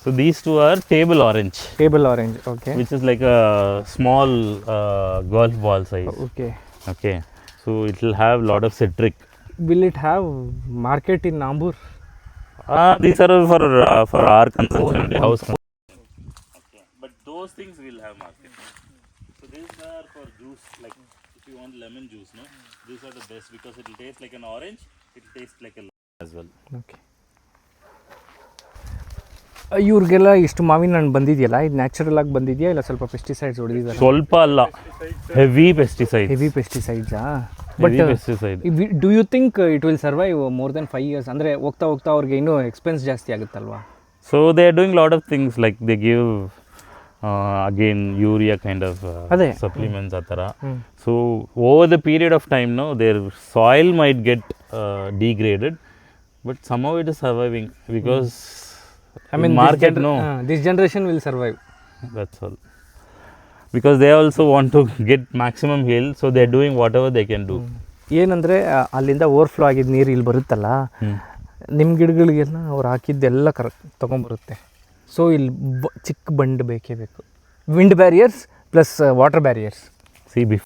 So these two are table orange, Okay. which is like a small golf ball size. Okay. Okay, so it will have lot of citric. Will it have market in Nambur? These are for our consumption, house consumption. Okay, but those things will have market. So these are for juice, like if you want lemon juice, no, these are the best because it will taste like an orange. It will taste like a lemon as well. Okay. ಇವ್ರಿಗೆಲ್ಲ ಇಷ್ಟು ಮಾವಿನ ಹಣ್ಣು ಬಂದಿದೆಯಲ್ಲ, ಇದು natural ಆಗಿ ಬಂದಿದೆಯಾ ಇಲ್ಲ ಸ್ವಲ್ಪ ಪೆಸ್ಟಿಸೈಡ್ಸ್ ಹೊಡೆದಿದ್ದಾರೆ? ಸ್ವಲ್ಪ ಅಲ್ಲ, ಹೆವಿ ಪೆಸ್ಟಿಸೈಡ್. ಹೆವಿ ಪೆಸ್ಟಿಸೈಡ್ಸಾ? But pesticide. Do you think it will survive more than 5 years? ಅಂದರೆ ಹೋಗ್ತಾ ಹೋಗ್ತಾ ಅವ್ರಿಗೆ ಇನ್ನೂ ಎಕ್ಸ್ಪೆನ್ಸ್ ಜಾಸ್ತಿ ಆಗುತ್ತಲ್ವಾ? So they are doing lot of things, like they give again urea kind of supplements ಆ ಥರ. So over the period of time, no, their soil might get degraded, but somehow it is surviving because I mean, market, no, this generation will survive. that's all. Because they also want to get maximum yield, so they are doing whatever they can do. ಏನಂದರೆ ಅಲ್ಲಿಂದ overflow ಆಗಿದ್ದ ನೀರು ಇಲ್ಲಿ ಬರುತ್ತಲ್ಲ, ನಿಮ್ಮ ಗಿಡಗಳಿಗೆಲ್ಲ ಅವ್ರು ಹಾಕಿದ್ದೆಲ್ಲ correct ತೊಗೊಂಬರುತ್ತೆ. So ಇಲ್ಲಿ ಚಿಕ್ಕ ಬಂಡ್ ಬೇಕೇ ಬೇಕು. Wind barriers plus water barriers. See,